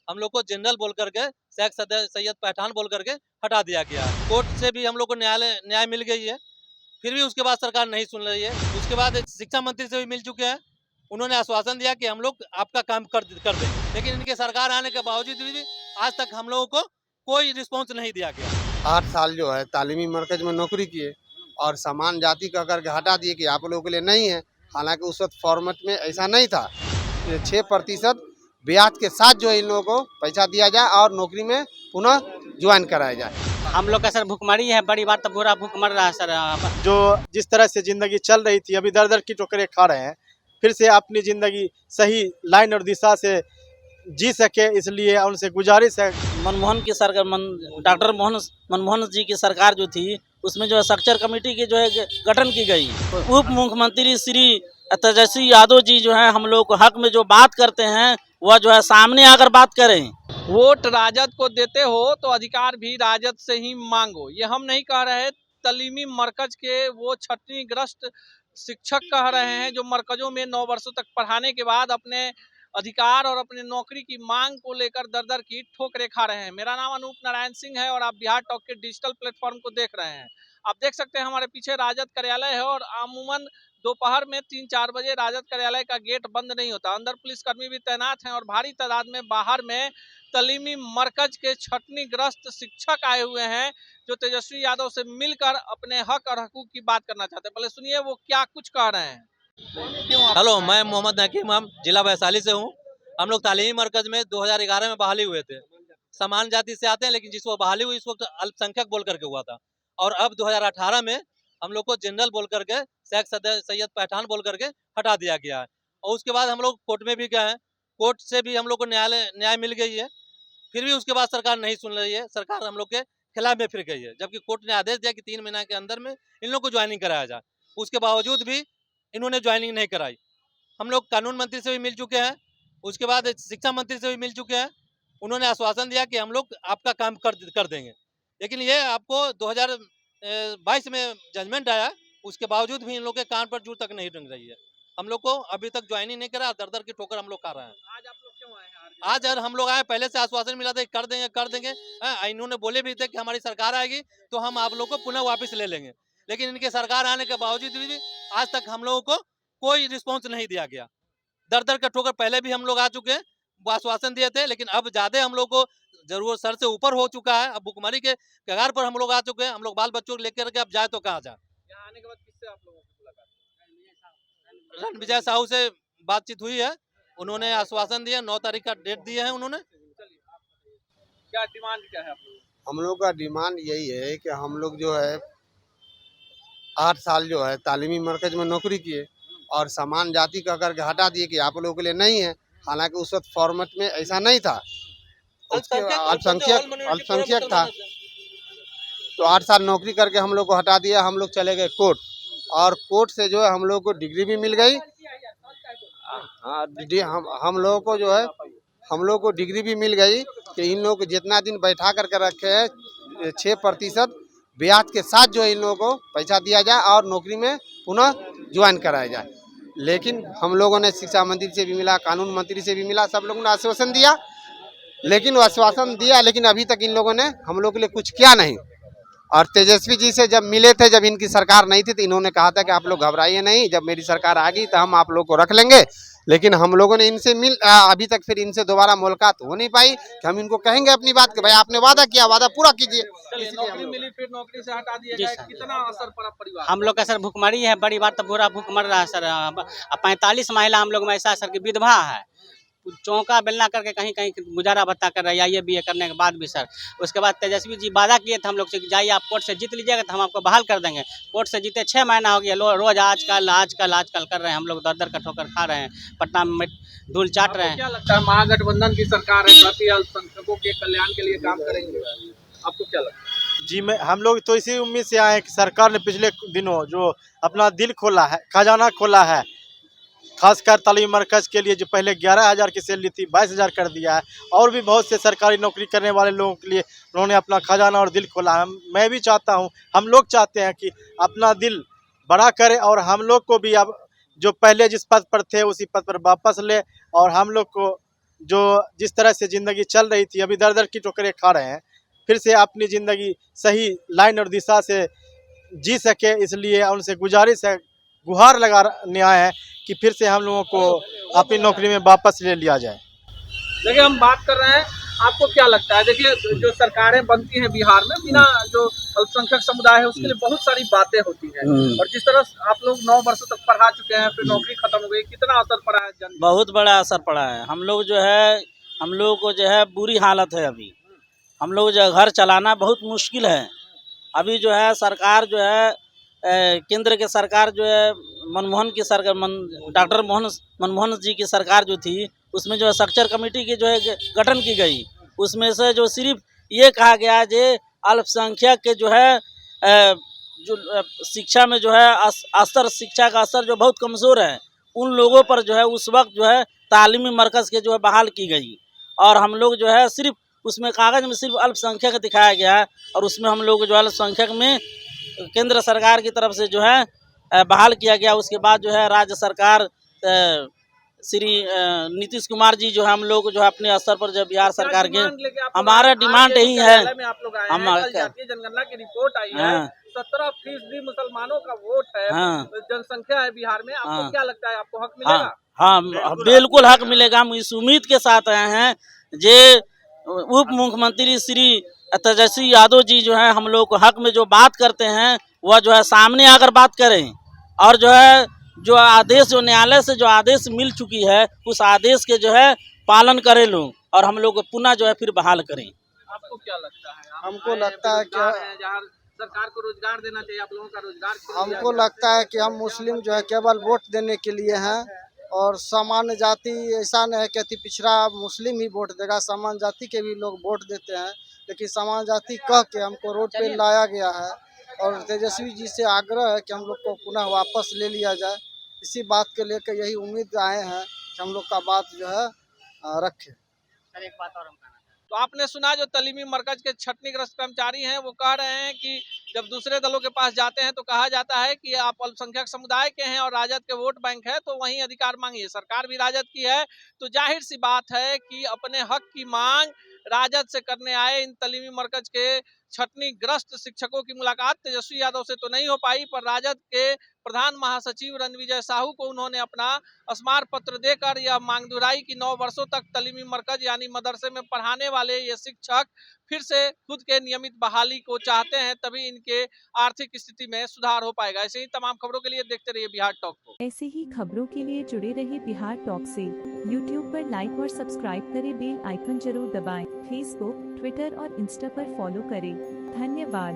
हम लोग को जनरल बोल करके शेख सैयद पठान बोल करके हटा दिया गया। कोर्ट से भी हम लोग को न्याय मिल गई है, फिर भी उसके बाद सरकार नहीं सुन रही है। उसके बाद शिक्षा मंत्री से भी मिल चुके हैं, उन्होंने आश्वासन दिया कि हम लोग आपका काम कर देंगे, लेकिन इनके सरकार आने के बावजूद भी आज तक हम लोगों को कोई रिस्पॉन्स नहीं दिया गया। 8 साल जो है तालीमी मरकज में नौकरी किए और समान जाति का करके हटा दिए कि आप लोगों के लिए नहीं है। हालांकि उस वक्त फॉर्मेट में ऐसा नहीं था। 6% ब्याज के साथ जो है इन लोगों को पैसा दिया जाए और नौकरी में पुनः ज्वाइन कराया जाए। हम लोग का सर भूखमरी है, बड़ी बात तो पूरा भूख मर रहा है सर। जो जिस तरह से जिंदगी चल रही थी अभी दर दर की ठोकरें खा रहे हैं, फिर से अपनी जिंदगी सही लाइन और दिशा से जी सके, इसलिए उनसे गुजारिश है। मनमोहन की सरकार, डॉक्टर मनमोहन जी की सरकार जो थी उसमें जो है स्ट्रक्चर कमेटी की जो है गठन की गई। उप मुख्यमंत्री श्री तेजस्वी यादव जी जो है हम लोग को हक में जो बात करते हैं वह जो है सामने आकर बात करें। वोट राजद को देते हो तो अधिकार भी राजद से ही मांगो। ये हम नहीं कह रहे, तालीमी मरकज के वो छटनीग्रस्त शिक्षक कह रहे हैं जो मरकजों में 9 वर्षों तक पढ़ाने के बाद अपने अधिकार और अपने नौकरी की मांग को लेकर दर दर की ठोकरें खा रहे हैं। मेरा नाम अनूप नारायण सिंह है और आप बिहार टॉक के डिजिटल प्लेटफॉर्म को देख रहे हैं। आप देख सकते हैं हमारे पीछे राजद कार्यालय है और अमूमन दोपहर में 3-4 बजे राजद कार्यालय का गेट बंद नहीं होता। अंदर पुलिसकर्मी भी तैनात हैं और भारी तादाद में बाहर में तालीमी मरकज के छटनीग्रस्त शिक्षक आए हुए हैं जो तेजस्वी यादव से मिलकर अपने हक और हकूक की बात करना चाहते हैं। पहले सुनिए वो क्या कुछ कह रहे हैं। हेलो, मैं मोहम्मद नकीम, हम जिला वैशाली से हूँ। हम लोग तालीमी मरकज में 2011 में बहाली हुए थे। समान जाति से आते हैं, लेकिन जिसको बहाली हुई इस वक्त अल्पसंख्यक बोल करके हुआ था, और अब 2018 में हम लोग को जनरल बोल करके शेख सैयद पठान बोल करके हटा दिया गया है। और उसके बाद हम लोग कोर्ट में भी गए हैं, कोर्ट से भी हम लोग को न्याय मिल गई है, फिर भी उसके बाद सरकार नहीं सुन रही है। सरकार हम लोग के खिलाफ में फिर गई है, जबकि कोर्ट ने आदेश दिया कि 3 महीने के अंदर में इन लोग को ज्वाइनिंग कराया जाए। उसके बावजूद भी इन्होंने ज्वाइनिंग नहीं कराई। हम लोग कानून मंत्री से भी मिल चुके हैं, उसके बाद शिक्षा मंत्री से भी मिल चुके हैं, उन्होंने आश्वासन दिया कि हम लोग आपका काम कर देंगे, लेकिन ये आपको 2022 में जजमेंट आया, उसके बावजूद भी इन लोग के कान पर जूं तक नहीं रंग रही है। हम लोग को अभी तक ज्वाइनिंग नहीं करा, दर दर की ठोकर हम लोग खा रहे हैं। आज आप लोग क्यों आए हैं? आज यार हम लोग आए, पहले से आश्वासन मिला था कर देंगे। इन्होंने बोले भी थे कि हमारी सरकार आएगी तो हम आप लोग को पुनः वापस ले लेंगे, लेकिन इनके सरकार आने के बावजूद भी आज तक हम लोगों को कोई रिस्पॉन्स नहीं दिया गया। दर दर का ठोकर पहले भी हम लोग आ चुके हैं, वो आश्वासन दिए थे, लेकिन अब ज्यादा हम लोग को जरूर सर से ऊपर हो चुका है। अब भुखमरी के कगार पर हम लोग आ चुके हैं। हम लोग बाल बच्चों को लेकर के अब जाए तो कहाँ जाए। यहाँ आने के बाद किससे आप लोगों की मुलाकात? रणविजय साहू से बातचीत हुई है, उन्होंने आश्वासन दिया, 9 तारीख का डेट दिए हैं उन्होंने। क्या डिमांड क्या है आप लोगों की? हम लोग का डिमांड यही है कि हम लोग जो है 8 साल जो है तालीमी मरकज में नौकरी किए और समान जाति का करके हटा दिए कि आप लोगों के लिए नहीं है। हालांकि उस वक्त फॉर्मेट में ऐसा नहीं था। उसके अल्पसंख्यक था, तो 8 साल नौकरी करके हम लोग को हटा दिया। हम लोग चले गए कोर्ट, और कोर्ट से जो है हम लोग को डिग्री भी मिल गई। हम लोगों को जो है हम लोग को डिग्री भी मिल गई कि इन लोगों को जितना दिन बैठा करके रखे हैं 6% ब्याज के साथ जो है इन लोगों को पैसा दिया जाए और नौकरी में पुनः ज्वाइन कराया जाए। लेकिन हम लोगों ने शिक्षा मंत्री से भी मिला, कानून मंत्री से भी मिला, सब लोगों ने आश्वासन दिया, लेकिन आश्वासन दिया लेकिन अभी तक इन लोगों ने हम लोग के लिए कुछ किया नहीं। और तेजस्वी जी से जब मिले थे, जब इनकी सरकार नहीं थी, तो इन्होंने कहा था कि आप लोग घबराइए नहीं, जब मेरी सरकार आ गई तो हम आप लोग को रख लेंगे। लेकिन हम लोगों ने इनसे अभी तक फिर इनसे दोबारा मुलाकात हो नहीं पाई कि हम इनको कहेंगे अपनी बात कि भाई आपने वादा किया, वादा पूरा कीजिए। नौकरी मिली फिर नौकरी से हटा दिया जाए, कितना असर पड़ा परिवार? हम लोग का सर भूखमरी है, बड़ी बात तो पूरा भूख मर रहा है सर। 45 महिला हम लोग में ऐसा सर की विधवा है, चौका बेलना करके कहीं कहीं गुजारा भत्ता कर रही है, ये भी करने के बाद भी सर। उसके बाद तेजस्वी जी वादा किए थे हम लोग से कि जाइए आप कोर्ट से जीत लीजिएगा तो हम आपको बहाल कर देंगे। कोर्ट से जीते 6 महीना हो गया, रोज आजकल कर रहे हैं। हम लोग दर दर का ठोकर खा रहे हैं, पटना में धूल चाट रहे हैं। क्या लगता है महागठबंधन की सरकार है, प्रति अल्पसंख्यकों के कल्याण के लिए काम करेंगे, आपको क्या लगता है? जी हम लोग तो इसी उम्मीद से आए हैं कि सरकार ने पिछले दिनों जो अपना दिल खोला है, खजाना खोला है, खासकर तालीमी मरकज के लिए जो पहले 11,000 की सैलरी थी 22,000 कर दिया है, और भी बहुत से सरकारी नौकरी करने वाले लोगों के लिए उन्होंने अपना खजाना और दिल खोला है। मैं भी चाहता हूं, हम लोग चाहते हैं कि अपना दिल बड़ा करे और हम लोग को भी अब जो पहले जिस पद पर थे उसी पद पर वापस ले, और हम लोग को जो जिस तरह से ज़िंदगी चल रही थी, अभी दर-दर की ठोकरें खा रहे हैं, फिर से अपनी ज़िंदगी सही लाइन और दिशा से जी सके, इसलिए उनसे गुजारिश है, गुहार लगाने आए हैं कि फिर से हम लोगों को अपनी नौकरी में वापस ले लिया जाए। देखिए हम बात कर रहे हैं, आपको क्या लगता है? देखिए जो सरकारें बनती हैं बिहार में, बिना जो अल्पसंख्यक समुदाय है उसके लिए बहुत सारी बातें होती हैं, और जिस तरह आप लोग 9 वर्षों तक पढ़ा चुके हैं, फिर नौकरी खत्म हो गई, कितना असर पड़ा है जन? बहुत बड़ा असर पड़ा है। हम लोग को जो है बुरी हालत है अभी। हम लोग जो है घर चलाना बहुत मुश्किल है। अभी जो है सरकार जो है केंद्र के सरकार जो है मनमोहन की सरकार, डॉक्टर मनमोहन जी की सरकार जो थी, उसमें जो है स्ट्रक्चर कमेटी की जो है गठन की गई। उसमें से जो सिर्फ ये कहा गया जे अल्पसंख्यक के जो है जो शिक्षा में जो है शिक्षा का स्तर जो बहुत कमज़ोर है, उन लोगों पर जो है उस वक्त जो है तालीमी मरकज़ के जो है बहाल की गई। और हम लोग जो है सिर्फ उसमें कागज़ में सिर्फ अल्पसंख्यक दिखाया गया है, और उसमें हम लोग जो अल्पसंख्यक में केंद्र सरकार की तरफ से जो है बहाल किया गया। उसके बाद जो है राज्य सरकार श्री नीतीश कुमार जी जो है हम लोग जो है अपने स्तर पर जो बिहार सरकार के हमारा डिमांड यही है। हम जातीय जनगणना की रिपोर्ट आई है, 17% मुसलमानों का वोट है, जनसंख्या है बिहार में। आपको क्या लगता है, आपको हक मिलेगा? हाँ, बिल्कुल हक मिलेगा। हम इस उम्मीद के साथ आए हैं जे उप मुख्यमंत्री श्री तेजस्वी यादव जी जो है हम लोग को हक में जो बात करते हैं, वह जो है सामने आकर बात करें, और जो है जो आदेश जो न्यायालय से जो आदेश मिल चुकी है, उस आदेश के जो है पालन करें लोग, और हम लोग को पुनः जो है फिर बहाल करें। आपको क्या लगता है? हमको लगता है कि जहाँ सरकार को रोजगार देना चाहिए, आप लोगों का रोजगार हमको लगता है कि हम मुस्लिम जो है केवल वोट देने के लिए हैं, और सामान्य जाति ऐसा नहीं है कि अति पिछड़ा मुस्लिम ही वोट देगा, सामान्य जाति के भी लोग वोट देते हैं, लेकिन सामान्य जाति कह के हमको रोड पे लाया गया है। और तेजस्वी जी से आग्रह है कि हम लोग को पुनः वापस ले लिया जाए। इसी बात के लेकर यही उम्मीद आए हैं कि हम लोग का बात जो है रखें। एक बात और हम कहना चाहते तो आपने सुना जो तालीमी मरकज के छटनीग्रस्त कर्मचारी हैं, वो कह रहे हैं कि जब दूसरे दलों के पास जाते हैं तो कहा जाता है कि आप अल्पसंख्यक समुदाय के हैं और राजद के वोट बैंक है, तो वहीं अधिकार मांगिए। सरकार भी राजद की है, तो जाहिर सी बात है कि अपने हक की मांग राजद से करने आए इन तालीमी मरकज के छटनीग्रस्त शिक्षकों की मुलाकात तेजस्वी यादव से तो नहीं हो पाई, पर राजद के प्रधान महासचिव रणविजय साहू को उन्होंने अपना स्मार पत्र देकर यह मांग दुहराई कि 9 वर्षों तक तालीमी मरकज यानी मदरसे में पढ़ाने वाले ये शिक्षक फिर से खुद के नियमित बहाली को चाहते हैं, तभी इनके आर्थिक स्थिति में सुधार हो पाएगा। ऐसे ही तमाम खबरों के लिए देखते रहिए बिहार टॉक को। ऐसे ही खबरों के लिए जुड़े रहिए बिहार टॉक से। यूट्यूब पर लाइक और सब्सक्राइब करें, बेल आइकन जरूर दबाएं। फेसबुक, ट्विटर और इंस्टा पर फॉलो करें। धन्यवाद।